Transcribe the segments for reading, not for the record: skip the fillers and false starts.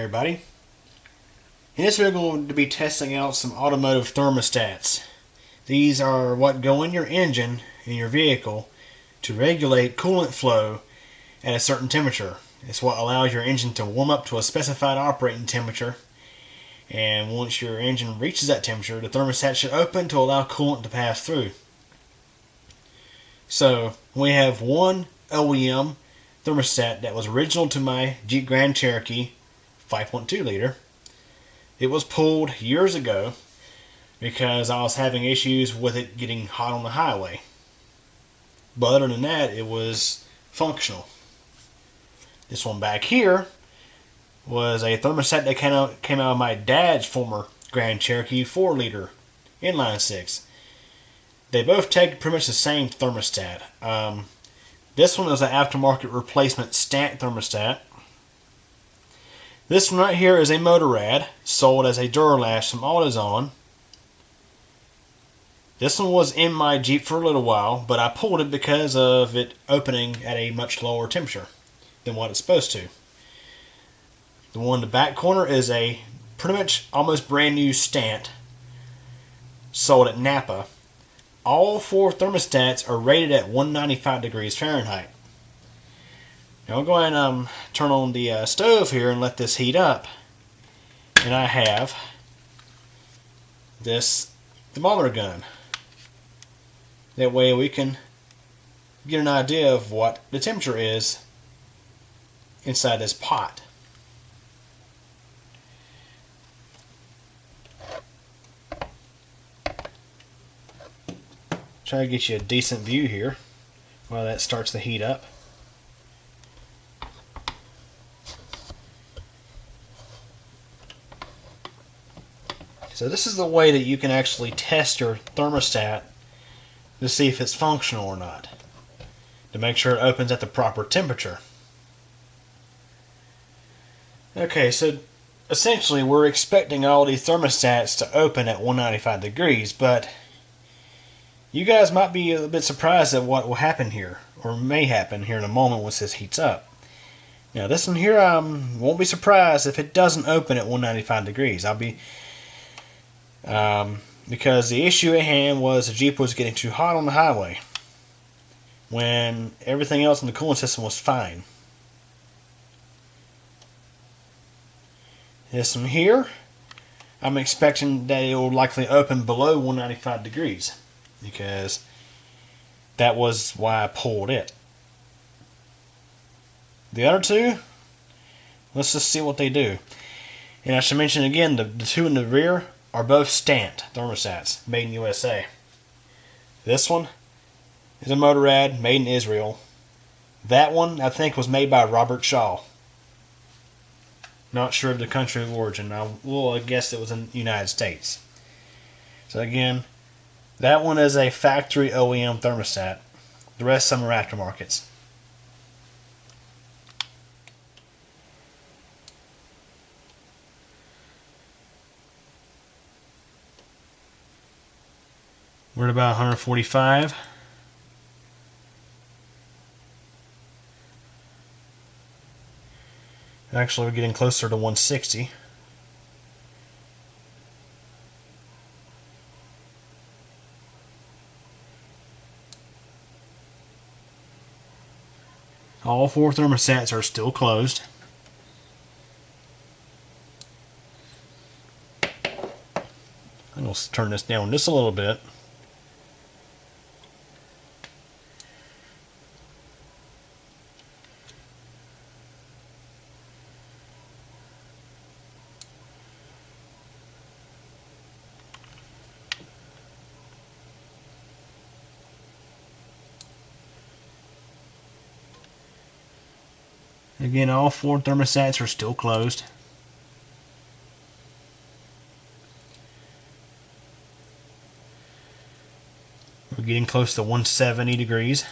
Everybody. In this video, we're going to be testing out some automotive thermostats. These are what go in your engine in your vehicle to regulate coolant flow at a certain temperature. It's what allows your engine to warm up to a specified operating temperature, and once your engine reaches that temperature, the thermostat should open to allow coolant to pass through. So we have one OEM thermostat that was original to my Jeep Grand Cherokee 5.2 liter. It was pulled years ago because I was having issues with it getting hot on the highway. But other than that, it was functional. This one back here was a thermostat that came out of my dad's former Grand Cherokee 4 liter inline 6. They both take pretty much the same thermostat. This one is an aftermarket replacement Stant thermostat. This one right here is a MotoRad, sold as a Duralast from AutoZone. This one was in my Jeep for a little while, but I pulled it because of it opening at a much lower temperature than what it's supposed to. The one in the back corner is a pretty much almost brand new Stant, sold at NAPA. All four thermostats are rated at 195 degrees Fahrenheit. Now I'll go ahead and turn on the stove here and let this heat up. And I have this thermometer gun. That way we can get an idea of what the temperature is inside this pot. Try to get you a decent view here while that starts to heat up. So this is the way that you can actually test your thermostat to see if it's functional or not, to make sure it opens at the proper temperature. Okay, so essentially we're expecting all these thermostats to open at 195 degrees, but you guys might be a bit surprised at what will happen here, or may happen here in a moment once this heats up. Now this one here, won't be surprised if it doesn't open at 195 degrees. Because the issue at hand was the Jeep was getting too hot on the highway when everything else in the cooling system was fine. This one here, I'm expecting that it will likely open below 195 degrees because that was why I pulled it. The other two, let's just see what they do. And I should mention again, the two in the rear are both Stant thermostats, made in USA. This one is a MotoRad, made in Israel. That one, I think, was made by RobertShaw. Not sure of the country of origin. I guess it was in the United States. So again, that one is a factory OEM thermostat. The rest, some are aftermarkets. We're at about 145. Actually, we're getting closer to 160. All four thermostats are still closed. I'm going to turn this down just a little bit. Again, all four thermostats are still closed. We're getting close to 170 degrees.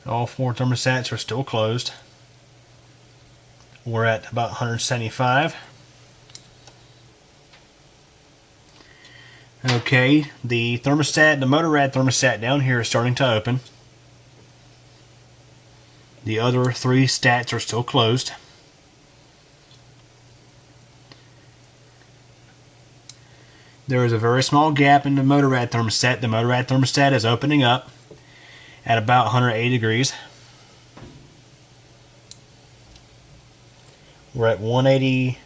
All 4 thermostats are still closed. We're at about 175. Okay, the thermostat, the MotoRad thermostat down here is starting to open. The other 3 stats are still closed. There is a very small gap in the MotoRad thermostat. The MotoRad thermostat is opening up at about 180 degrees. We're at 180,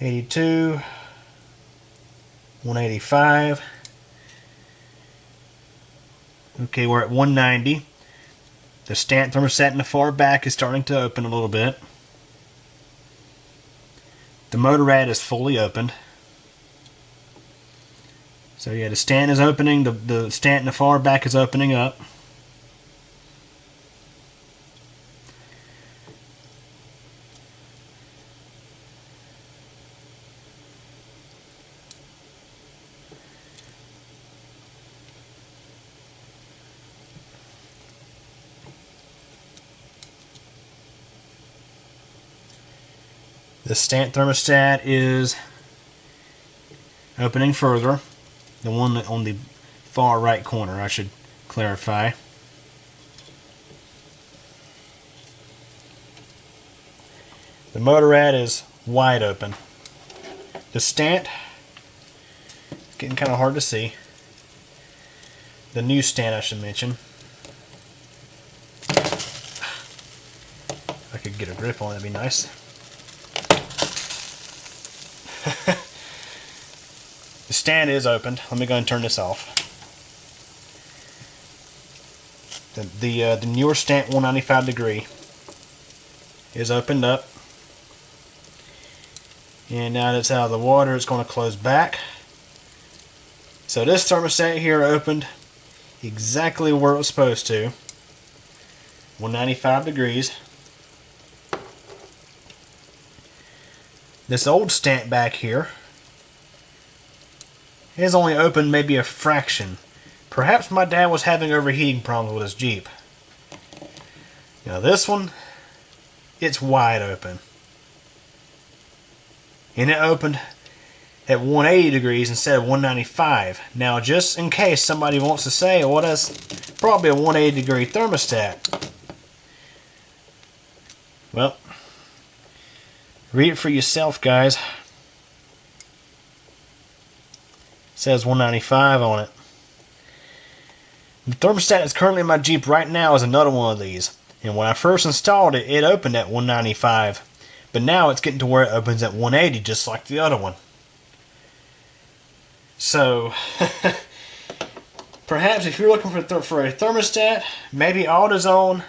82, 185. Okay, we're at 190. The Stant thermostat in the far back is starting to open a little bit. The MotoRad is fully opened. So yeah, the Stant is opening, the Stant in the far back is opening up. The Stant thermostat is opening further. The one on the far right corner, I should clarify. The MotoRad is wide open. The Stant, it's getting kind of hard to see. The new Stant, I should mention. If I could get a grip on it, that'd be nice. The Stant is opened. Let me go and turn this off. The newer Stant 195 degree is opened up. And now that it's out of the water, it's going to close back. So this thermostat here opened exactly where it was supposed to. 195 degrees. This old Stant back here is only opened maybe a fraction. Perhaps my dad was having overheating problems with his Jeep. Now this one, it's wide open. And it opened at 180 degrees instead of 195. Now just in case somebody wants to say, well, that's probably a 180 degree thermostat. Well, read it for yourself, guys. It says 195 on it. The thermostat that's currently in my Jeep right now is another one of these. And when I first installed it, it opened at 195. But now it's getting to where it opens at 180, just like the other one. So, perhaps if you're looking for a thermostat, maybe AutoZone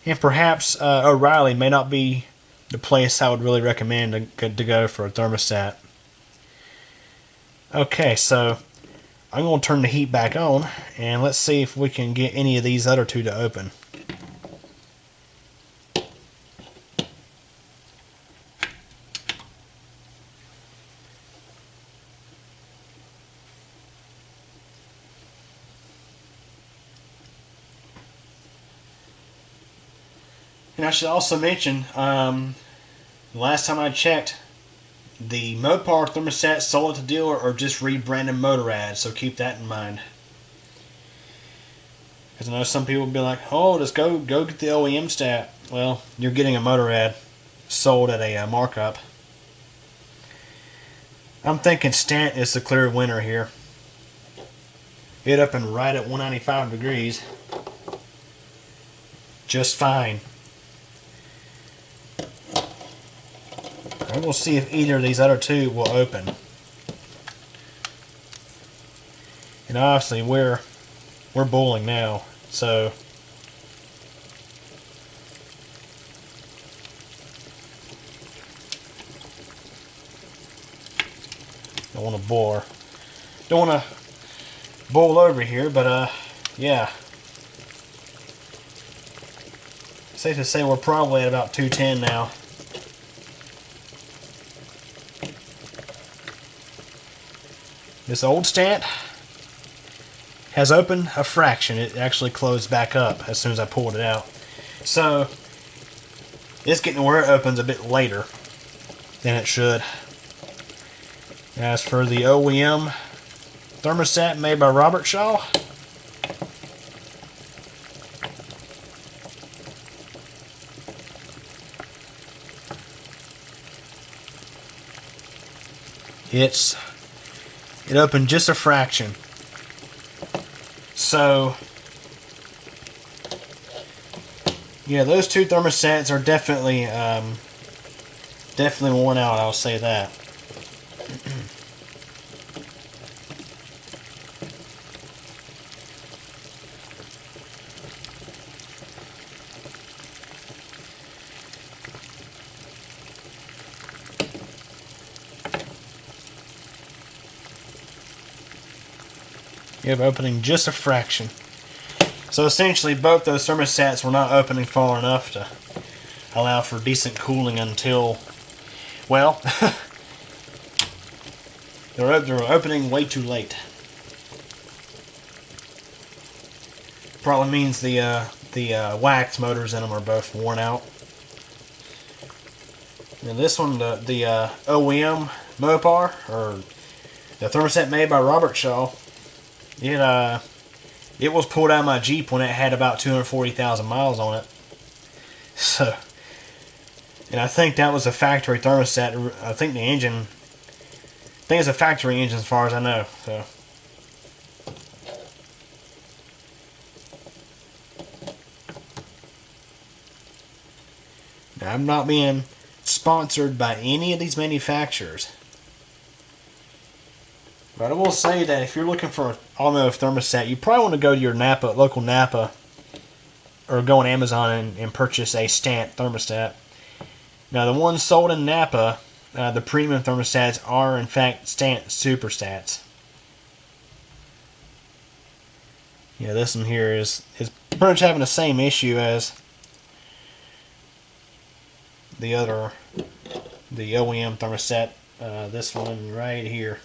and perhaps O'Reilly may not be the place I would really recommend to go for a thermostat. Okay, so I'm going to turn the heat back on and let's see if we can get any of these other 2 to open. And I should also mention, last time I checked, the Mopar thermostats sold at the dealer are just rebranded MotoRad, so keep that in mind. Because I know some people will be like, oh, just go get the OEM stat. Well, you're getting a MotoRad sold at a markup. I'm thinking Stant is the clear winner here. It opened right at 195 degrees. Just fine. And we'll see if either of these other 2 will open. And obviously we're boiling now, so don't want to boil over here, but yeah, safe to say we're probably at about 210 now. This old Stant has opened a fraction. It actually closed back up as soon as I pulled it out. So it's getting where it opens a bit later than it should. As for the OEM thermostat made by RobertShaw, it opened just a fraction. So yeah, those two thermostats are definitely worn out, I'll say that. You have opening just a fraction. So essentially both those thermostats were not opening far enough to allow for decent cooling until, well, they're opening way too late. Probably means the wax motors in them are both worn out. And this one, the OEM Mopar, or the thermostat made by RobertShaw, it was pulled out of my Jeep when it had about 240,000 miles on it. So, and I think that was a factory thermostat. I think it's a factory engine as far as I know. So, now, I'm not being sponsored by any of these manufacturers, but I will say that if you're looking for an automotive thermostat, you probably want to go to your local NAPA, or go on Amazon and purchase a Stant thermostat. Now, the ones sold in NAPA, the premium thermostats, are in fact Stant SuperStats. Yeah, this one here is pretty much having the same issue as the OEM thermostat. This one right here.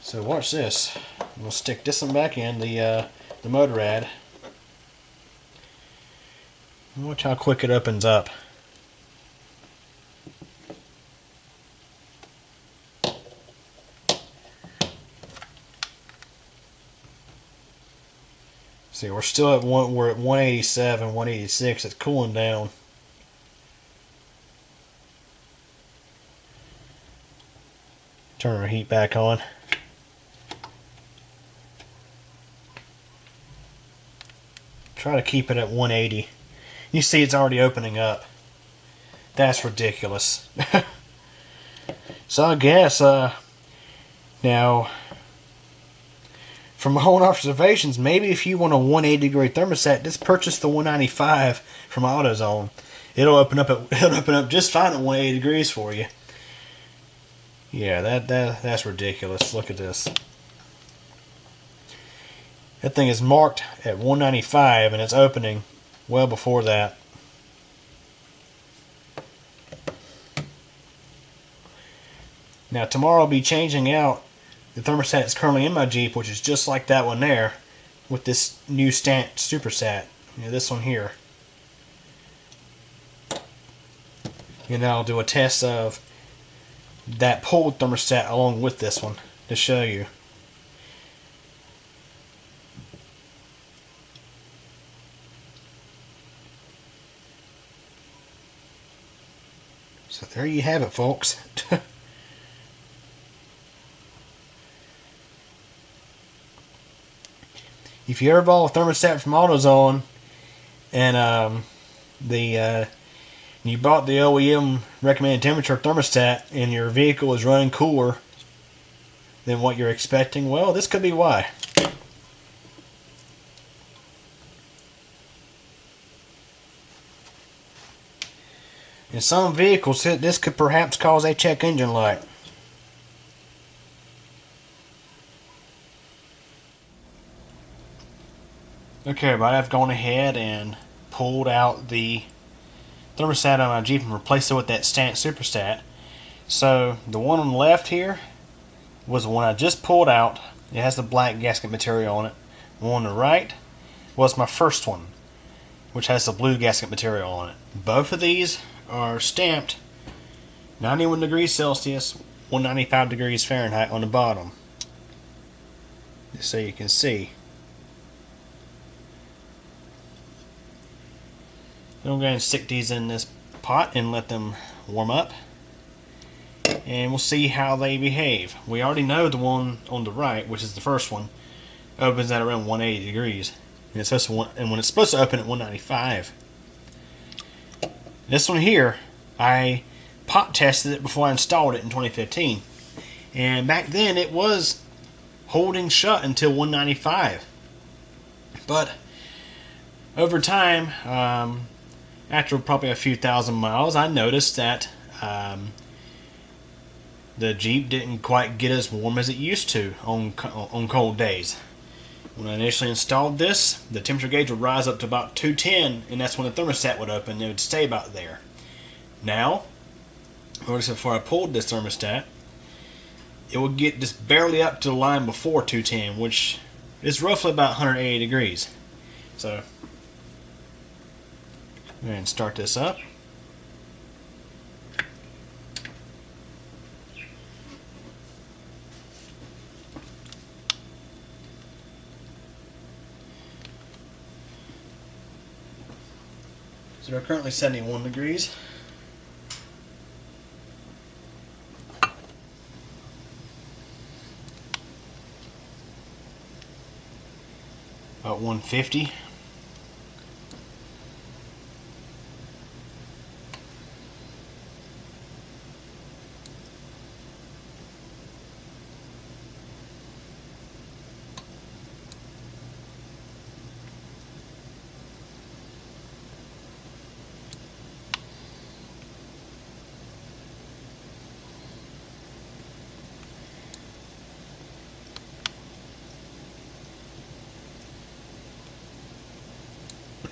So watch this. We'll stick this one back in, the MotoRad. Watch how quick it opens up. See, we're still we're at 187, 186. It's cooling down. Turn our heat back on. Try to keep it at 180. You see it's already opening up. That's ridiculous. So I guess, now, from my own observations, maybe if you want a 180 degree thermostat, just purchase the 195 from AutoZone. It'll open up just fine at 180 degrees for you. Yeah, that's ridiculous. Look at this. That thing is marked at 195 and it's opening well before that. Now tomorrow I'll be changing out the thermostat that's currently in my Jeep, which is just like that one there, with this new Stant SuperStat. This one here. And I'll do a test of that pulled thermostat along with this one to show you. So there you have it, folks. If you ever bought a thermostat from AutoZone and you bought the OEM recommended temperature thermostat and your vehicle is running cooler than what you're expecting, well, this could be why. In some vehicles, this could perhaps cause a check engine light. Okay, everybody, I've gone ahead and pulled out the thermostat on my Jeep and replaced it with that Stant SuperStat. So the one on the left here was the one I just pulled out. It has the black gasket material on it. The one on the right was my first one, which has the blue gasket material on it. Both of these are stamped 91 degrees Celsius, 195 degrees Fahrenheit on the bottom. Just so you can see. Then we'll go ahead and stick these in this pot and let them warm up. And we'll see how they behave. We already know the one on the right, which is the first one, opens at around 180 degrees. And it's supposed to, and when it's supposed to open at 195. This one here, I pot tested it before I installed it in 2015. And back then it was holding shut until 195. But over time, after probably a few thousand miles, I noticed that the Jeep didn't quite get as warm as it used to on cold days. When I initially installed this, the temperature gauge would rise up to about 210, and that's when the thermostat would open. It would stay about there. Now, notice before I pulled this thermostat, it would get just barely up to the line before 210, which is roughly about 180 degrees. So, go ahead and start this up. So we're currently 71 degrees. About 150.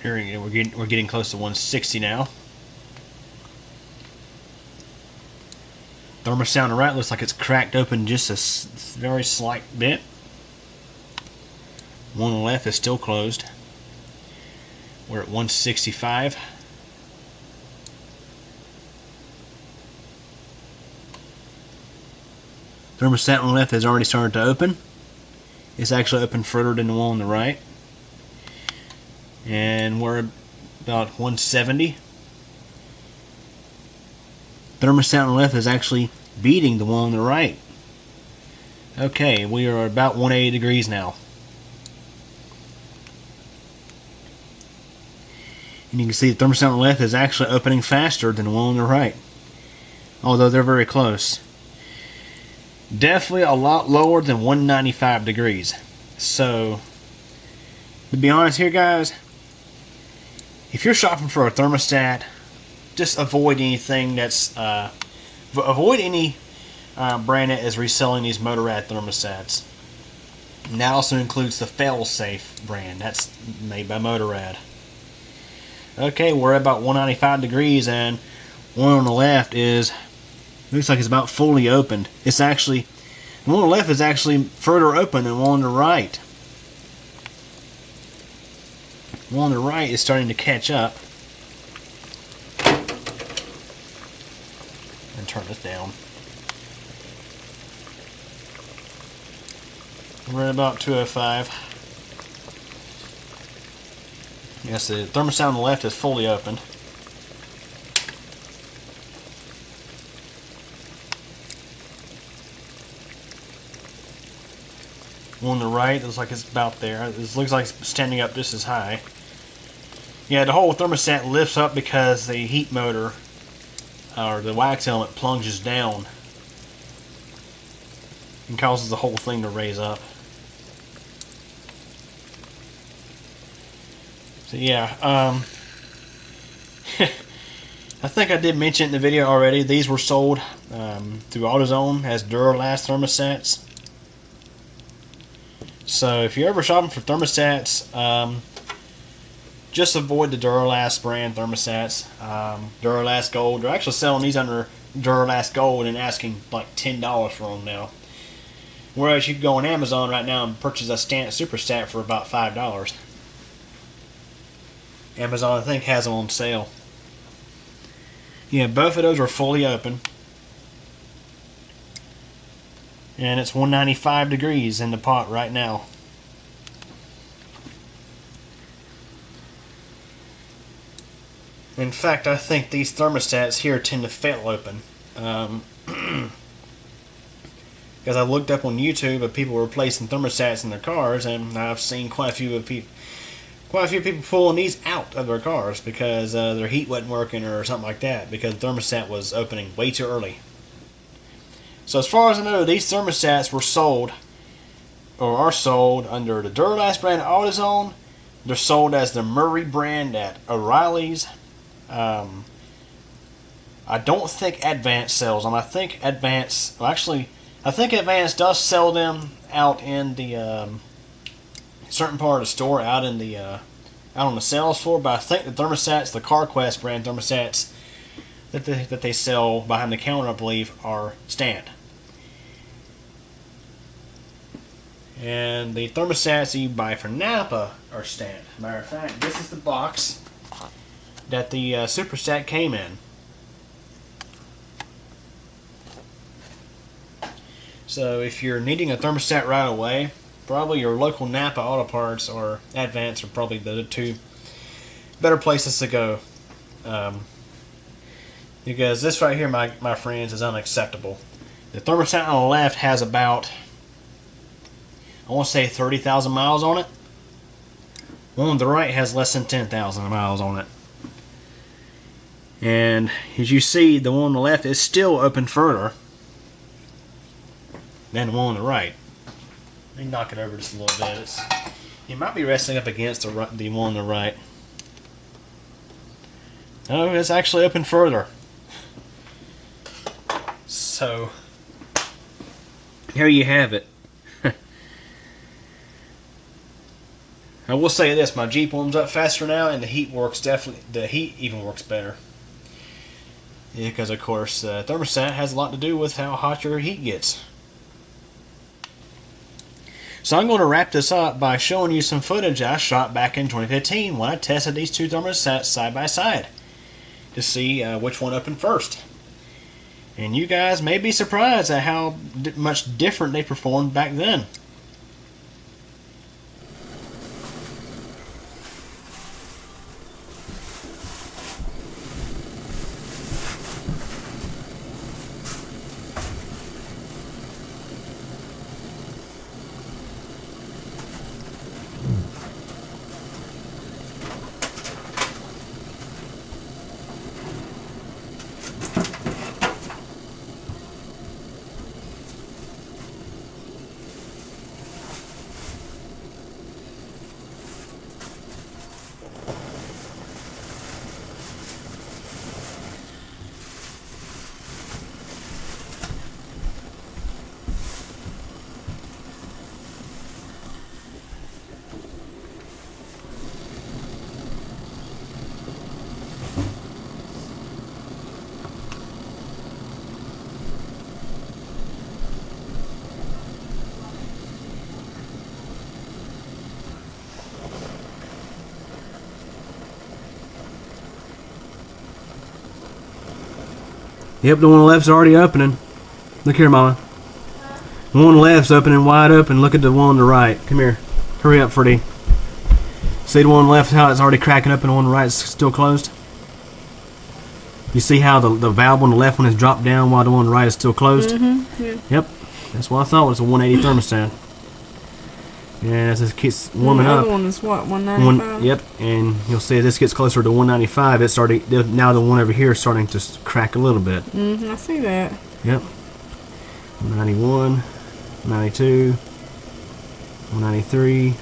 Here we're getting close to 160 now. Thermostat on the right looks like it's cracked open just a very slight bit. One on the left is still closed. We're at 165. Thermostat on the left has already started to open. It's actually open further than the one on the right. And we're about 170. Thermostat on the left is actually beating the one on the right. Okay, we are about 180 degrees now. And you can see the thermostat on the left is actually opening faster than the one on the right, although they're very close. Definitely a lot lower than 195 degrees. So, to be honest here, guys, if you're shopping for a thermostat, just avoid anything that's avoid any brand that is reselling these MotoRad thermostats. And that also includes the Failsafe brand. That's made by MotoRad. Okay, we're at about 195 degrees, and one on the left looks like it's about fully opened. It's actually, the one on the left is actually further open than the one on the right. The one on the right is starting to catch up. And turn this down. We're at about 205. Yes, the thermostat on the left is fully opened. One on the right looks like it's about there. It looks like it's standing up just as high. Yeah, the whole thermostat lifts up because the heat motor, or the wax element, plunges down and causes the whole thing to raise up. So yeah, I think I did mention in the video already, these were sold through AutoZone as Duralast thermostats. So if you're ever shopping for thermostats, just avoid the Duralast brand thermostats. Duralast Gold, they're actually selling these under Duralast Gold and asking like $10 for them now. Whereas you can go on Amazon right now and purchase a Stant SuperStat for about $5. Amazon, I think, has them on sale. Yeah, both of those are fully open. And it's 195 degrees in the pot right now. In fact, I think these thermostats here tend to fail open. Because I looked up on YouTube of people replacing thermostats in their cars, and I've seen quite a few people pulling these out of their cars because their heat wasn't working or something like that, because the thermostat was opening way too early. So as far as I know, these thermostats were sold, or are sold, under the Duralast brand at AutoZone. They're sold as the Murray brand at O'Reilly's. I don't think Advance sells them. I think Advance, well, actually, I think Advance does sell them out in the certain part of the store, out in the out on the sales floor. But I think the thermostats, the CarQuest brand thermostats that they sell behind the counter, I believe, are Stant. And the thermostats that you buy from NAPA are Stant. Matter of fact, this is the box that the SuperStat came in. So if you're needing a thermostat right away, probably your local NAPA Auto Parts or Advance are probably the two better places to go. Because this right here, my friends, is unacceptable. The thermostat on the left has about, I want to say, 30,000 miles on it. One on the right has less than 10,000 miles on it. And as you see, the one on the left is still open further than the one on the right. Let me knock it over just a little bit. You might be resting up against the one on the right. No, it's actually open further. So here you have it. I will say this: my Jeep warms up faster now, and the heat works definitely. The heat even works better. Yeah, because of course, thermostat has a lot to do with how hot your heat gets. So I'm going to wrap this up by showing you some footage I shot back in 2015 when I tested these two thermostats side by side to see which one opened first. And you guys may be surprised at how much different they performed back then. Yep, the one on the left's already opening. Look here, Mama. The one on the left's opening wide open. Look at the one on the right. Come here. Hurry up, Freddie. See the one on the left, how it's already cracking open, the one on the right is still closed? You see how the valve on the left one has dropped down while the one on the right is still closed? Mm-hmm. Yeah. Yep. That's what I thought was a 180 thermostat. And as it keeps warming up. The other one is what, 195? Yep, and you'll see as this gets closer to 195, it's starting. Now the one over here is starting to crack a little bit. Mm-hmm, I see that. Yep. 191, 192, 193.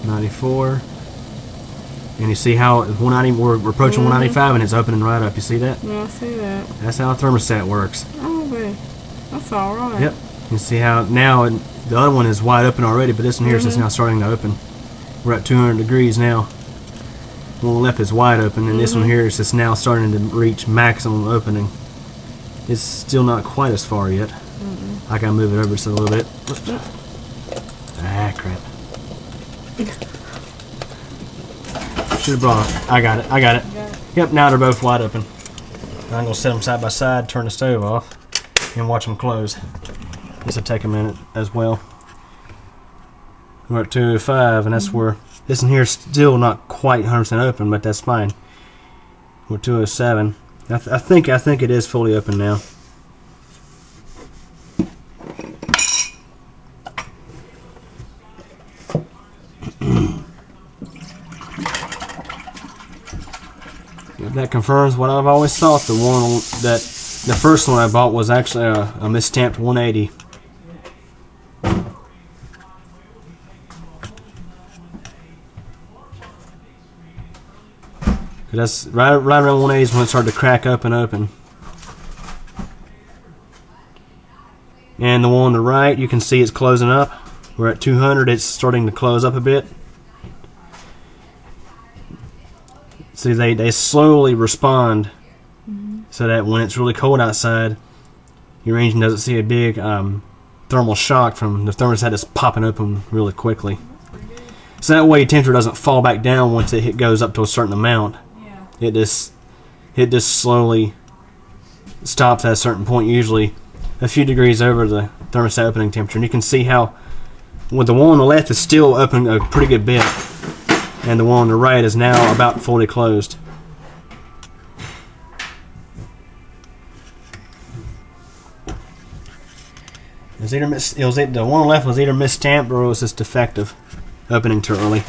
$94, And you see how 190, we're approaching 195 and it's opening right up. You see that? Yeah, I see that. That's how a thermostat works. Oh, babe. That's all right. Yep. You see how now the other one is wide open already, but this one here is just now starting to open. We're at 200 degrees now. The one left is wide open, and this one here is just now starting to reach maximum opening. It's still not quite as far yet. I gotta move it over just a little bit. Ah, crap. Should have brought it. I got it. Yep, now they're both wide open. I'm going to set them side by side, turn the stove off, and watch them close. This will take a minute as well. We're at 205, and that's where this one here is still not quite 100% open, but that's fine. We're 207. I think it is fully open now. That confirms what I've always thought. The first one I bought was actually a misstamped 180. That's right around 180 is when it started to crack up and open. And the one on the right, you can see it's closing up. We're at 200. It's starting to close up a bit. See, they slowly respond, so that when it's really cold outside, your engine doesn't see a big thermal shock from the thermostat that's popping open really quickly. So that way, temperature doesn't fall back down once it goes up to a certain amount. It just slowly stops at a certain point, usually a few degrees over the thermostat opening temperature. And you can see how, with the one on the left is still open a pretty good bit, and the one on the right is now about fully closed. The one on the left was either misstamped or it was just defective, opening too early.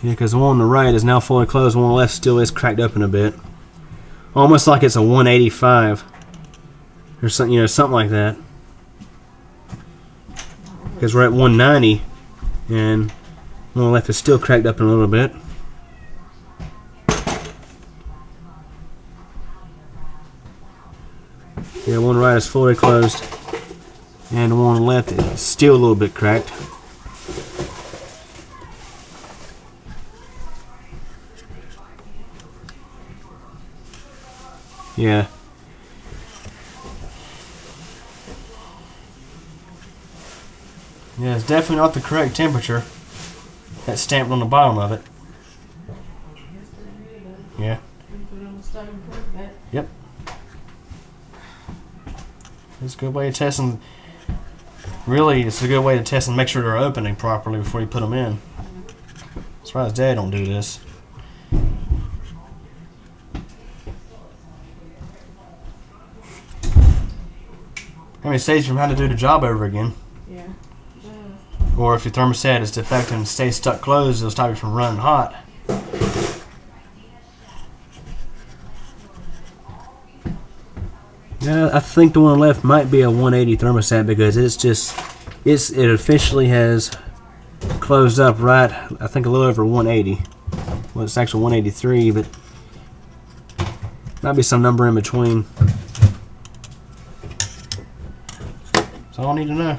Yeah, because the one on the right is now fully closed, the one on the left still is cracked open a bit. Almost like it's a 185 or something, something like that. Because we're at 190 and one on the left is still cracked up a little bit. Yeah, one right is fully closed and the one on the left is still a little bit cracked. Yeah. Yeah, it's definitely not the correct temperature that's stamped on the bottom of it. Yeah. Yep. It's a good way of testing. Really, it's a good way to test and make sure they're opening properly before you put them in. I'm surprised Dad don't do this. I mean, it saves you from having to do the job over again. Yeah. Or if your thermostat is defective and stays stuck closed, it'll stop you from running hot. Yeah, I think the one on the left might be a 180 thermostat because it officially has closed up right, I think a little over 180. Well, it's actually 183, but might be some number in between. That's all I need to know.